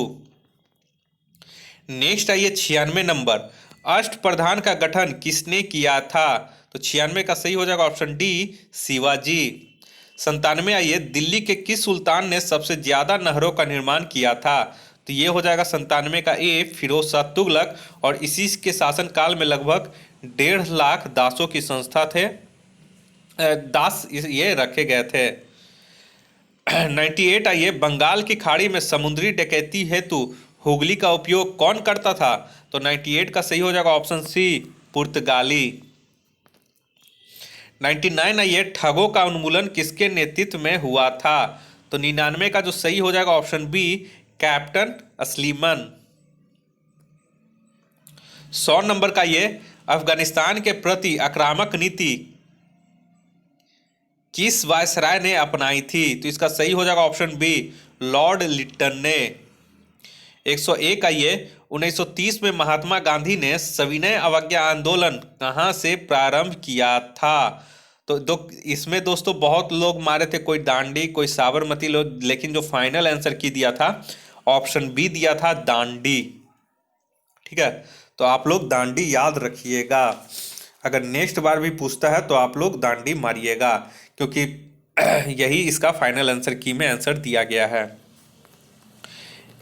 नेक्स्ट आइए 96 नंबर। अष्टप्रधान का गठन किसने किया था? तो 96 का सही हो जाएगा ऑप्शन डी शिवाजी। 97 आइए। दिल्ली के किस सुल्तान ने सबसे ज्यादा नहरों का निर्माण किया था? तो ये हो जाएगा 97 का ए फिरोज शाह तुगलक, और इसी के शासनकाल में लगभग 1.5 लाख दासों की संस्था थे, दास ये रखे गए थे। 98 आइए। बंगाल की खाड़ी में समुद्री डकैती हेतु हुगली का उपयोग कौन करता था? तो 98 का सही हो जाएगा ऑप्शन सी पुर्तगाली। 99 आइए। ठगों का उन्मूलन किसके नेतृत्व में हुआ था? तो 99 का जो सही हो जाएगा ऑप्शन बी कैप्टन अस्लीमन। 100 नंबर का ये अफगानिस्तान के प्रति आक्रामक नीति किस वायसराय ने अपनाई थी? तो इसका सही हो जाएगा ऑप्शन बी लॉर्ड लिटन ने। 101 आइए। 1930 में महात्मा गांधी ने सविनय अवज्ञा आंदोलन कहां से प्रारंभ किया था? तो इसमें दोस्तों बहुत लोग मारे थे, कोई दांडी, कोई साबरमती लोग, लेकिन जो फाइनल आंसर की दिया था ऑप्शन बी दिया था दांडी। ठीक है, तो आप लोग दांडी याद रखिएगा। अगर नेक्स्ट बार भी पूछता है तो आप लोग दांडी मारिएगा, क्योंकि यही इसका फाइनल आंसर की में आंसर दिया गया है।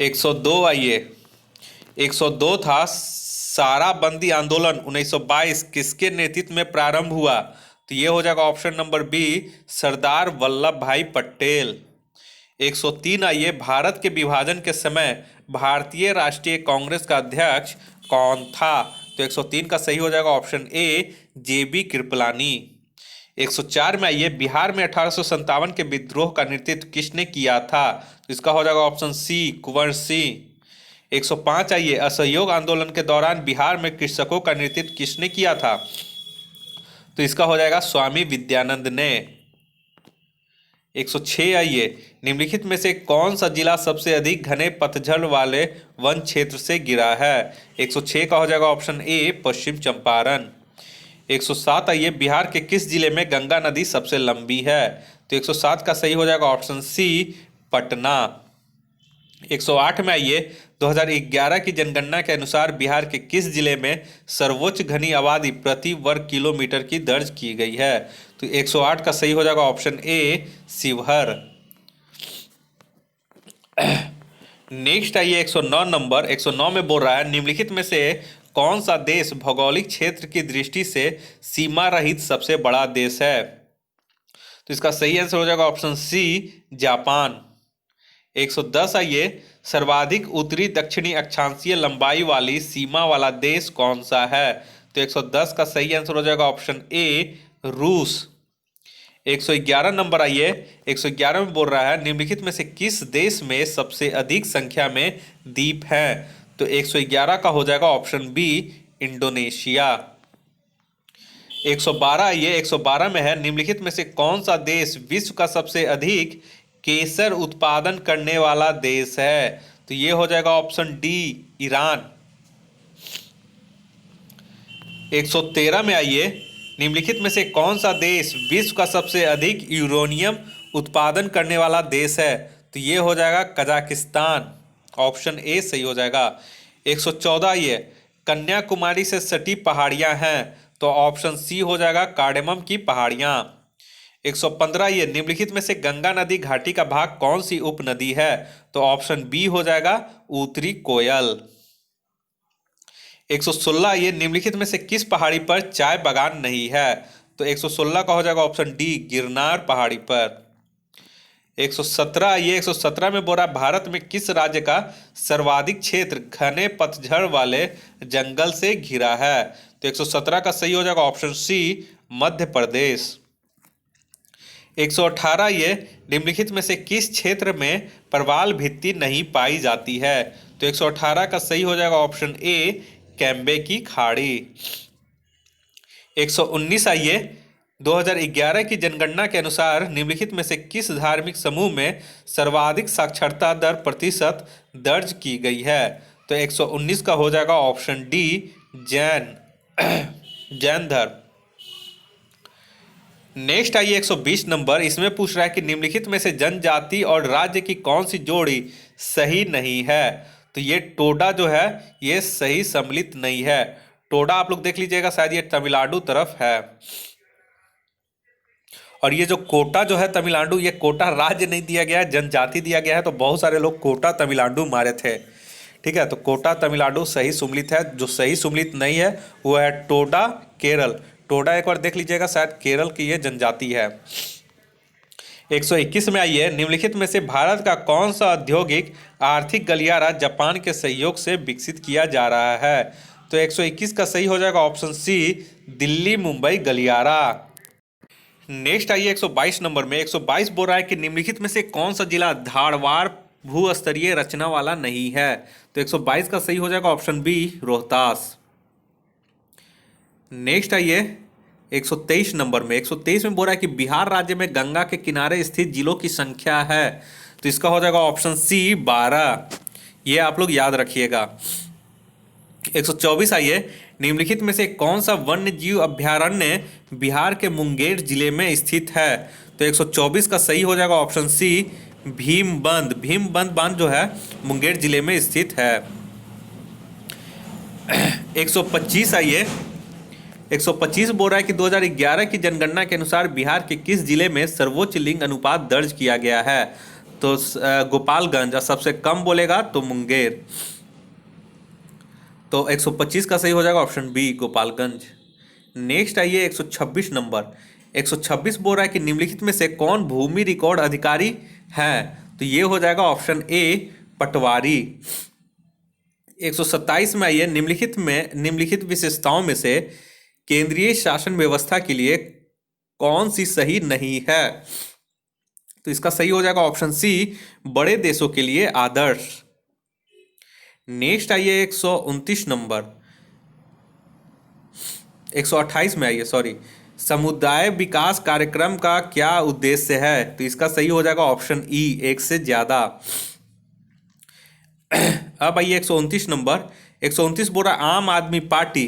102 आइए। 102 था सारा बंदी आंदोलन 1922 किसके नेतृत्व में प्रारंभ हुआ? तो ये हो जाएगा option number B, Sardar Vallabh भाई पटेल। 103 आइए, भारत के विभाजन के समय भारतीय राष्ट्रीय कांग्रेस का अध्यक्ष कौन था? तो 103 का सही हो जाएगा ऑप्शन ए, जेबी कृपलानी। 104 में आइए, बिहार में 1857 के विद्रोह का नेतृत्व किसने किया था? तो इसका हो जाएगा ऑप्शन सी, कुंवर सिंह। 105 आइए, असहयोग आंदोलन के दौरान बिहार में कृषकों का नेतृत्व किसने किया था? तो इसका हो जाएगा स्वामी विद्यानंद ने। 106 आइए, निम्नलिखित में से कौन सा जिला सबसे अधिक घने पतझड़ वाले वन क्षेत्र से घिरा है? 106 का हो जाएगा ऑप्शन ए, पश्चिम चंपारण। 107 आइए, बिहार के किस जिले में गंगा नदी सबसे लंबी है? तो 107 का सही हो जाएगा ऑप्शन सी, पटना। 108 में आइए, 2011 की जनगणना के अनुसार बिहार के किस जिले में सर्वोच्च घनी आबादी प्रति वर्ग किलोमीटर की दर्ज की गई है? तो 108 का सही हो जाएगा ऑप्शन ए, शिवहर। नेक्स्ट आइए 109 नंबर। 109 में बोल रहा है, निम्नलिखित में से कौन सा देश भौगोलिक क्षेत्र की दृष्टि से सीमा रहित सबसे बड़ा देश है? तो इसका सही आंसर हो जाएगा ऑप्शन सी, जापान। 110 आइए, सर्वाधिक उत्तरी दक्षिणी अक्षांशीय लंबाई वाली सीमा वाला देश कौन सा है? तो 110 का सही आंसर हो जाएगा ऑप्शन ए, रूस। 111 नंबर आइए, 111 में बोल रहा है, निम्नलिखित में से किस देश में सबसे अधिक संख्या में द्वीप हैं? तो 111 का हो जाएगा ऑप्शन बी, इंडोनेशिया। 112 आइए, 112 में है, निम्नलिखित में से कौन सा देश विश्व का सबसे अधिक केसर उत्पादन करने वाला देश है? तो ये हो जाएगा ऑप्शन डी, ईरान। 113 में आइए, निम्नलिखित में से कौन सा देश विश्व का सबसे अधिक यूरेनियम उत्पादन करने वाला देश है? तो ये हो जाएगा कजाकिस्तान। ऑप्शन ए सही हो जाएगा। 114 ये, कन्याकुमारी से सटी पहाड़ियां हैं, तो ऑप्शन सी हो जाएगा कार्डेमम की पहाड़ियां। 115 ये, निम्नलिखित में से गंगा नदी घाटी का भाग कौन सी उपनदी है? तो ऑप्शन बी हो जाएगा उत्तरी कोयल। 116 ये, निम्नलिखित में से किस पहाड़ी पर चाय बागान नहीं है? तो 116 का हो जाएगा ऑप्शन डी, गिरनार पहाड़ी पर। 117 ये, 117 में बोला, भारत में किस राज्य का सर्वाधिक क्षेत्र घने पतझड़ वाले जंगल से घिरा है? तो 117 का सही हो जाएगा ऑप्शन सी, मध्य प्रदेश। 118 ये, निम्नलिखित में से किस क्षेत्र में प्रवाल भित्ति नहीं पाई जाती है? तो 118 का सही हो जाएगा ऑप्शन ए, कैम्बे की खाड़ी। 119 आइए, 2011 की जनगणना के अनुसार निम्नलिखित में से किस धार्मिक समूह में सर्वाधिक साक्षरता दर प्रतिशत दर्ज की गई है? तो 119 का हो जाएगा ऑप्शन डी, जैन धर्म। नेक्स्ट आइए 120 नंबर। इसमें पूछ रहा है कि निम्नलिखित में से जनजाति और राज्य की कौन सी जोड़ी सही नहीं है? तो ये टोडा जो है ये सही सम्मिलित नहीं है। टोडा आप लोग देख लीजिएगा, शायद ये तमिलनाडु तरफ है। और ये जो कोटा जो है तमिलनाडु, ये कोटा राज्य नहीं दिया गया है, जनजाति दिया गया है। तो बहुत सारे लोग कोटा तमिलनाडु मारे थे, ठीक है। तो कोटा तमिलनाडु सही सुमलित है। जो सही सुमलित नहीं है वो है टोडा, केरल। टोडा एक बार देख लीजिएगा, शायद केरल की ये जनजाति है। 121 में आइए, निम्नलिखित में से भारत का कौन सा औद्योगिक आर्थिक गलियारा जापान के सहयोग से विकसित किया जा रहा है? तो 121 का सही हो जाएगा ऑप्शन सी, दिल्ली मुंबई गलियारा। नेक्स्ट आइए 122 नंबर में। 122 बोल रहा है कि निम्नलिखित में से कौन सा जिला धारवाड़ भूस्तरीय रचना वाला नहीं है? तो 122 का सही हो जाएगा ऑप्शन बी, रोहतास। नेक्स्ट आइए 123 नंबर में। 123 में बोल रहा है कि बिहार राज्य में गंगा के किनारे स्थित जिलों की संख्या है, तो इसका हो जाएगा ऑप्शन सी, 12। ये आप लोग याद रखिएगा। 124 आइए, निम्नलिखित में से कौन सा वन्य जीव अभ्यारण्य बिहार के मुंगेर जिले में स्थित है? तो 124 का सही हो जाएगा ऑप्शन सी, भीमबंध। भीमबंध बांध जो है मुंगेर जिले में स्थित है। 125 आइए, 125 बोल रहा है कि 2011 की जनगणना के अनुसार बिहार के किस जिले में सर्वोच्च लिंग अनुपात दर्ज किया गया है? तो गोपालगंज। और सबसे कम बोलेगा तो मुंगेर। तो 125 का सही हो जाएगा ऑप्शन बी गोपालगंज। नेक्स्ट आइए 126 नंबर। 126 बोल रहा है कि निम्नलिखित में से कौन भूमि रिकॉर्ड अधिकारी है? तो ये हो जाएगा ऑप्शन ए पटवारी। 127 में आइए निम्नलिखित विशेषताओं में से केंद्रीय शासन व्यवस्था के लिए कौन सी सही नहीं है? तो इसका सही हो जाएगा ऑप्शन सी बड़े देशों के लिए आदर्श। नेक्स्ट आइए 129 नंबर। 128 में आइए, सॉरी। समुदाय विकास कार्यक्रम का क्या उद्देश्य है? तो इसका सही हो जाएगा ऑप्शन ई एक से ज्यादा। अब आइए 129 नंबर। 129 बोल रहा आम आदमी पार्टी।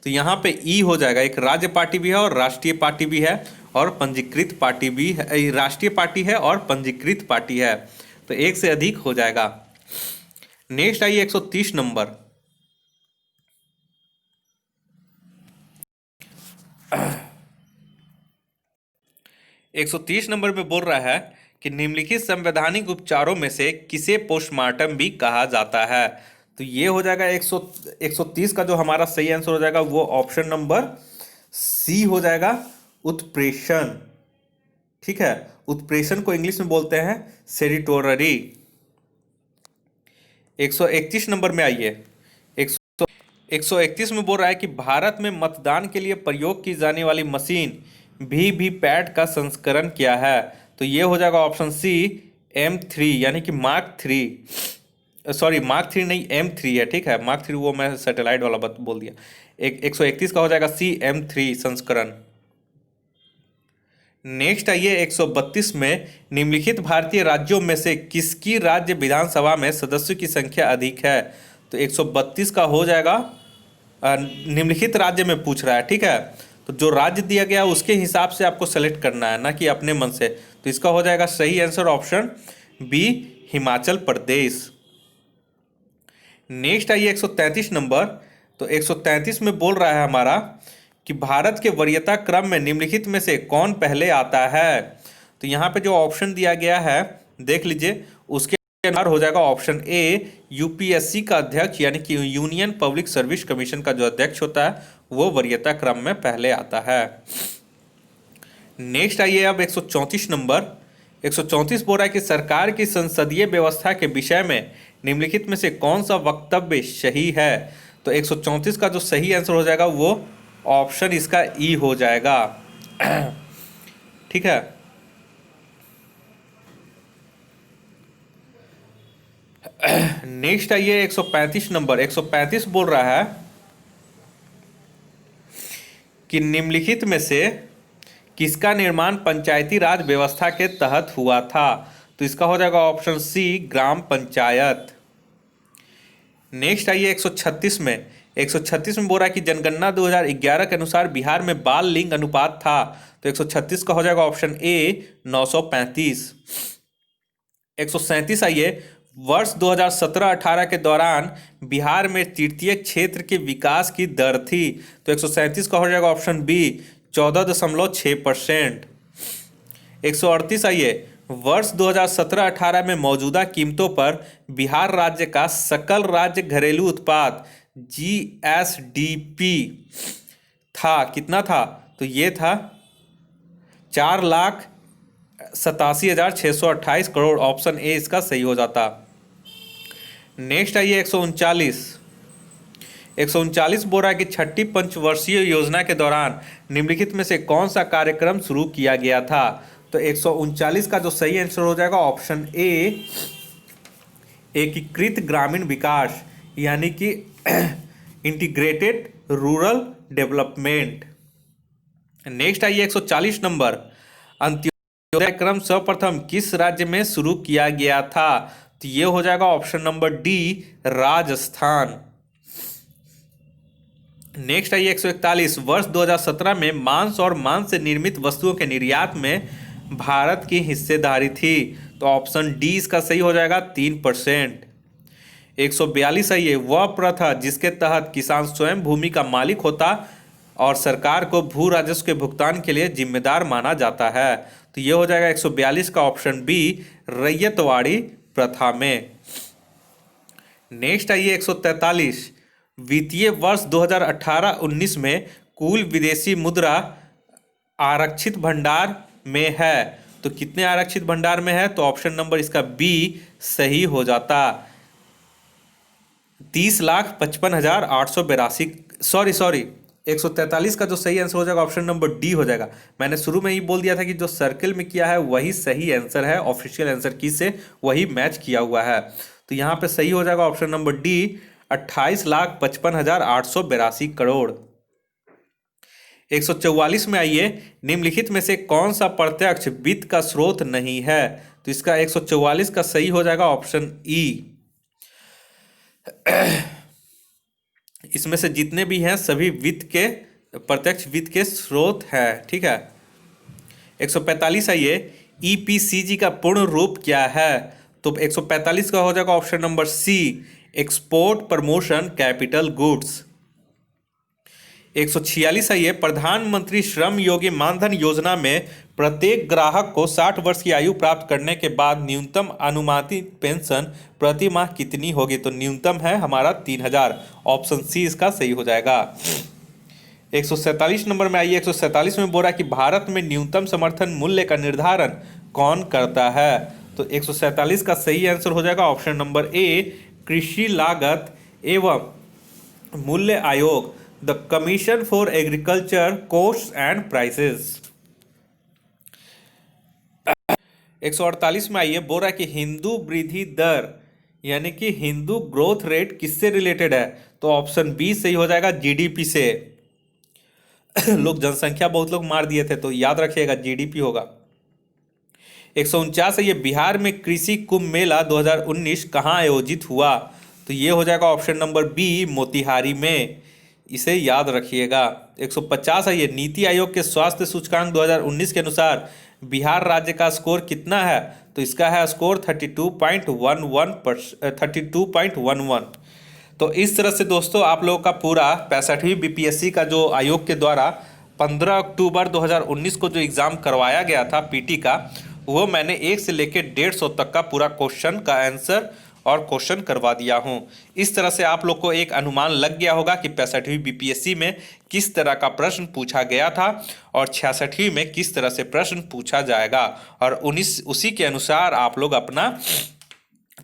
तो यहाँ पे ई हो जाएगा, एक राज्य पार्टी भी है और राष्ट्रीय पार्टी भी है और पंजीकृत पार्टी भी है। राष्ट्रीय पार्टी है और पंजीकृत पार्टी है, तो एक से अधिक हो जाएगा। नेक्स्ट आइए 130 नंबर। 130 नंबर में बोल रहा है कि निम्नलिखित संवैधानिक उपचारों में से किसे पोस्टमार्टम भी कहा जाता है? तो ये हो जाएगा 130 का जो हमारा सही आंसर हो जाएगा वो ऑप्शन नंबर सी हो जाएगा, उत्प्रेषण। ठीक है, उत्प्रेषण को इंग्लिश में बोलते हैं सेरिटोररी। 131 नंबर में आइए। 131 में बोल रहा है कि भारत में मतदान के लिए प्रयोग की जाने वाली मशीन वीवीपैट का संस्करण क्या है? तो ये हो जाएगा ऑप्शन सी M3 यानी कि मार्क 3। सॉरी, मार्क 3 नहीं, M3 है। ठीक है, मार्क 3 वो मैं सैटेलाइट वाला बोल दिया। 131 का हो जाएगा सी M3 संस्करण। नेक्स्ट आइए 132 में निम्नलिखित भारतीय राज्यों में से किसकी राज्य विधानसभा में सदस्यों की संख्या अधिक है? तो 132 का हो जाएगा निम्नलिखित राज्य में पूछ रहा है। ठीक है, तो जो राज्य दिया गया उसके हिसाब से आपको सेलेक्ट करना है, ना कि अपने मन से। तो इसका हो जाएगा सही answer option B Himachal Pradesh. Next आइए 133 नंबर। तो 133 में बोल रहा है हमारा कि भारत के वरीयता क्रम में निम्नलिखित में से कौन पहले आता है? तो यहाँ पे जो ऑप्शन दिया गया है देख लीजिए, उसके अनुसार हो जाएगा ऑप्शन ए यूपीएससी का अध्यक्ष यानी कि यूनियन पब्लिक सर्विस कमीशन का जो अध्यक्ष होता है वो वरीयता क्रम में पहले आता है। नेक्स्ट आइए अब 134 नंबर। 134 बोल रहा है कि सरकार की संसदीय व्यवस्था के विषय में निम्नलिखित में से कौन सा वक्तव्य सही है? तो 134 का जो सही आंसर हो जाएगा वो ऑप्शन इसका ई हो जाएगा। ठीक है, नेक्स्ट आइए 135 नंबर। 135 बोल रहा है कि निम्नलिखित में से किसका निर्माण पंचायती राज व्यवस्था के तहत हुआ था? तो इसका हो जाएगा ऑप्शन सी ग्राम पंचायत। नेक्स्ट आइए 136 में। 136 में बोल रहा है कि जनगणना 2011 के अनुसार बिहार में बाल लिंग अनुपात था। तो 136 का हो जाएगा ऑप्शन ए 935। 137 आइए, वर्ष 2017-18 के दौरान बिहार में तृतीय क्षेत्र के विकास की दर थी। तो 137 का हो जाएगा ऑप्शन बी 14.6%। 138 आइए, वर्ष 2017-18 में मौजूदा कीमतों पर बिहार राज्य का सकल राज्य घरेलू उत्पाद GSDP था, कितना था? तो ये था 4,87,628 करोड़। ऑप्शन ए इसका सही हो जाता। नेक्स्ट आइए 139। 139 बोल रहा है कि छठी पंचवर्षीय योजना के दौरान निम्नलिखित में से कौन सा कार्यक्रम शुरू किया गया था? तो 139 का जो सही आंसर हो जाएगा ऑप्शन ए एकीकृत ग्रामीण विकास यानी कि इंटीग्रेटेड रूरल डेवलपमेंट। नेक्स्ट आइए 140 नंबर। अंत्योदय क्रम सर्वप्रथम किस राज्य में शुरू किया गया था? तो ये हो जाएगा option number D Rajasthan. Next आइए 141। वर्ष 2017 में मांस और मांस से निर्मित वस्तुओं के निर्यात में भारत की हिस्सेदारी थी। तो ऑप्शन डी इसका सही हो जाएगा 3%। 142 आइए, वह प्रथा जिसके तहत किसान स्वयं भूमि का मालिक होता और सरकार को भू राजस्व के भुगतान के लिए जिम्मेदार माना जाता है। तो ये हो जाएगा 142 का ऑप्शन बी रैयतवाड़ी प्रथा में। नेक्स्ट आइए 143। वित्तीय वर्ष 2018-19 में कुल विदेशी मुद्रा आरक्षित भंडार में है। तो कितने आरक्षित भंडार में है? तो ऑप्शन नंबर इसका बी सही हो जाता। 30,55,882। सॉरी 143 का जो सही आंसर हो जाएगा ऑप्शन नंबर डी हो जाएगा। मैंने शुरू में ही बोल दिया था कि जो सर्कल में किया है वही सही आंसर है, ऑफिशियल आंसर की से वही मैच किया हुआ है। तो यहाँ पे सही हो जाएगा ऑप्शन नंबर डी 28,55,882 करोड़। 144 में आइए, निम्नलिखित में से कौन सा प्रत्यक्ष वित्त का स्रोत नहीं है? तो इसका 144 का सही हो जाएगा ऑप्शन ई। इसमें से जितने भी हैं सभी वित्त के प्रत्यक्ष वित्त के स्रोत हैं, ठीक है। 145 आइए, ईपीसीजी का पूर्ण रूप क्या है? तो 145 का हो जाएगा option number C export promotion capital goods. 146 आइए, प्रधानमंत्री श्रम योगी मानधन योजना में प्रत्येक ग्राहक को 60 वर्ष की आयु प्राप्त करने के बाद न्यूनतम अनुमानित पेंशन प्रति माह कितनी होगी? तो न्यूनतम है हमारा 3,000। ऑप्शन सी इसका सही हो जाएगा। 147 नंबर में आइए, 147 में बोला कि भारत में न्यूनतम समर्थन मूल्य का निर्धारण कौन करता है? तो 147 का सही आंसर हो जाएगा ऑप्शन नंबर ए कृषि लागत एवं मूल्य आयोग, the commission for agriculture cost and prices. 148 में आइए, बोल रहा है कि हिंदू वृद्धि दर यानी कि हिंदू ग्रोथ रेट किससे रिलेटेड है? तो ऑप्शन बी सही हो जाएगा जीडीपी से। लोग जनसंख्या बहुत लोग मार दिए थे तो याद रखिएगा जीडीपी होगा। 149 है, ये बिहार में कृषि कुंभ मेला 2019 कहाँ आयोजित हुआ? तो ये हो जाएगा ऑप्शन नंबर बी मोतिहारी में, इसे याद रखिएगा। 150 है, ये नीति आयोग के स्वास्थ्य सूचकांक 2019 के अनुसार बिहार राज्य का स्कोर कितना है? तो इसका है स्कोर 32.11। तो इस तरह से दोस्तों आप लोगों का पूरा 65वीं बीपीएससी का जो आयोग के द्वारा 15 अक्टूबर 2019 को जो एग्ज़ाम करवाया गया था पीटी का, वो मैंने 1 से लेकर 150 तक का पूरा क्वेश्चन का आंसर और क्वेश्चन करवा दिया हूं। इस तरह से आप लोग को एक अनुमान लग गया होगा कि 65वीं बीपीएससी में किस तरह का प्रश्न पूछा गया था और 66वीं में किस तरह से प्रश्न पूछा जाएगा, और उसी के अनुसार आप लोग अपना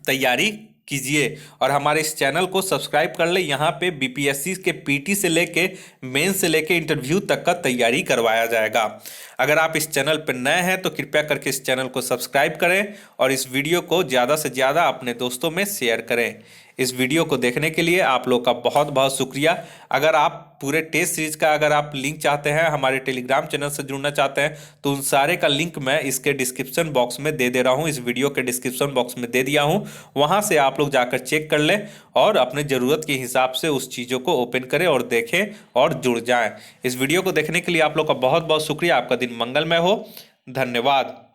तैयारी कीजिए। और हमारे इस चैनल को सब्सक्राइब कर ले। यहाँ पे बीपीएससी के पीटी से लेके मेन से लेके इंटरव्यू तक का तैयारी करवाया जाएगा। अगर आप इस चैनल पर नए हैं तो कृपया करके इस चैनल को सब्सक्राइब करें और इस वीडियो को ज़्यादा से ज़्यादा अपने दोस्तों में शेयर करें। इस वीडियो को देखने के लिए आप लोग का बहुत बहुत शुक्रिया। अगर आप पूरे टेस्ट सीरीज का अगर आप लिंक चाहते हैं, हमारे टेलीग्राम चैनल से जुड़ना चाहते हैं, तो उन सारे का लिंक मैं इसके डिस्क्रिप्शन बॉक्स में दे रहा हूं, इस वीडियो के डिस्क्रिप्शन बॉक्स में दे दिया हूं। वहां से आप लोग जाकर चेक कर लें और अपने ज़रूरत के हिसाब से उस चीज़ों को ओपन करें और देखें और जुड़ जाएँ। इस वीडियो को देखने के लिए आप लोग का बहुत बहुत शुक्रिया। आपका दिन मंगलमय हो। धन्यवाद।